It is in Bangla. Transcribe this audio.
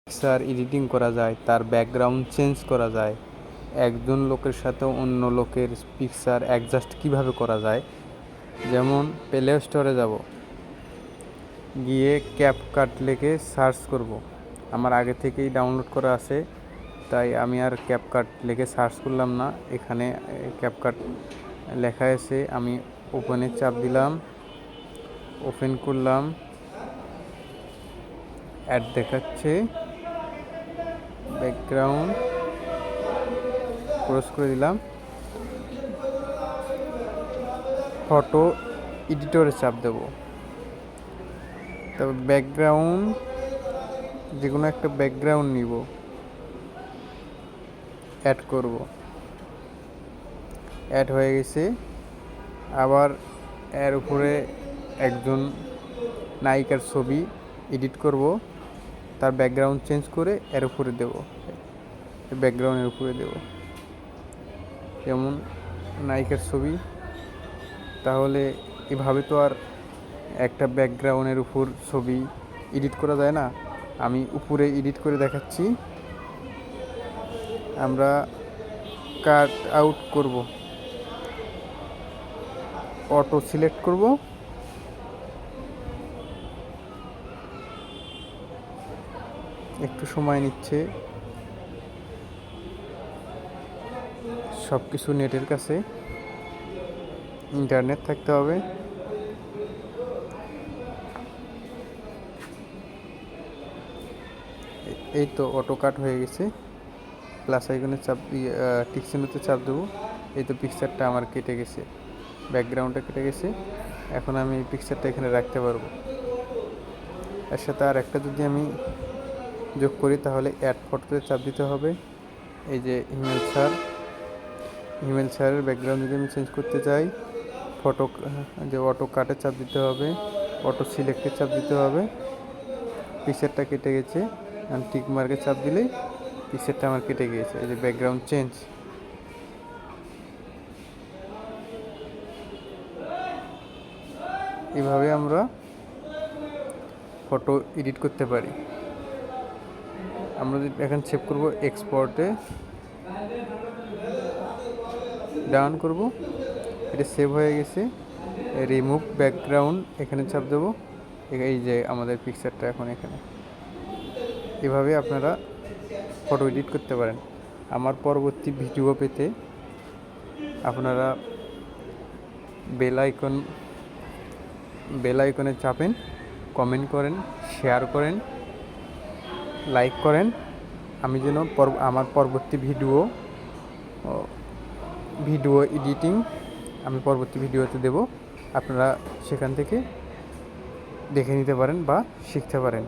পিকচার এডিটিং করা যায়, তার ব্যাকগ্রাউন্ড চেঞ্জ করা যায়, একজন লোকের সাথে অন্য লোকের পিকচার অ্যাডজাস্ট কিভাবে করা যায়। যেমন প্লে স্টোরে যাব, গিয়ে ক্যাপকাট লিখে সার্চ করব। আমার আগে থেকেই ডাউনলোড করা আছে, তাই আমি আর ক্যাপকাট লিখে সার্চ করলাম না। এখানে ক্যাপকাট লেখা আছে, আমি ওপেনে চাপ দিলাম, ওপেন করলাম, অ্যাড দেখাচ্ছে, ব্যাকগ্রাউন্ড ক্রস করে দিলাম, ফটো এডিটরে চাপ দেব। তবে ব্যাকগ্রাউন্ড যে কোনো একটা ব্যাকগ্রাউন্ড নিব, অ্যাড করব, অ্যাড হয়ে গেছে। আবার এর উপরে একজন নায়িকার ছবি এডিট করব, তার ব্যাকগ্রাউন্ড চেঞ্জ করে এর উপরে দেব, ব্যাকগ্রাউন্ডের উপরে দেব। যেমন নায়িকার ছবি, তাহলে এভাবে তো আর একটা ব্যাকগ্রাউন্ডের উপর ছবি এডিট করা যায় না। আমি উপরে এডিট করে দেখাচ্ছি। আমরা কাট আউট করব, অটো সিলেক্ট করব, একটু সময় নিচ্ছে, সব কিছু নেটের কাছে, ইন্টারনেট থাকতে হবে। এই তো অটো কাট হয়ে গেছে। প্লাস আইকনে চাপ দিয়ে টিক চিহ্নতে চাপ দেবো। এই তো পিকচারটা আমার কেটে গেছে, ব্যাকগ্রাউন্ডটা কেটে গেছে। এখন আমি এই পিকচারটা এখানে রাখতে পারবো। এর সাথে আর একটা যদি আমি যোগ করি, তাহলে অ্যাড ফটোতে চাপ দিতে হবে। এই যে হিমেল স্যারের ব্যাকগ্রাউন্ড যদি আমি চেঞ্জ করতে চাই, ফটো যে অটো কাটে চাপ দিতে হবে, অটো সিলেক্টে চাপ দিতে হবে। পিকচারটা কেটে গেছে, আমি টিক মার্কে চাপ দিলেই পিকচারটা আমার কেটে গিয়েছে। এই যে ব্যাকগ্রাউন্ড চেঞ্জ। এভাবে আমরা ফটো এডিট করতে পারি। আমরা যদি এখন সেভ করব, এক্সপোর্টে ডান করব, এটা সেভ হয়ে গেছে। রিমুভ ব্যাকগ্রাউন্ড এখানে চাপ দেবো। এই যে আমাদের পিকচারটা এখন এখানে। এভাবে আপনারা ফটো এডিট করতে পারেন। আমার পরবর্তী ভিডিও পেতে আপনারা বেল আইকনে চাপেন, কমেন্ট করেন, শেয়ার করেন, লাইক করেন। আমি যেন আমার পরবর্তী ভিডিও এডিটিং আমি পরবর্তী ভিডিওতে দেব। আপনারা সেখান থেকে দেখে নিতে পারেন বা শিখতে পারেন।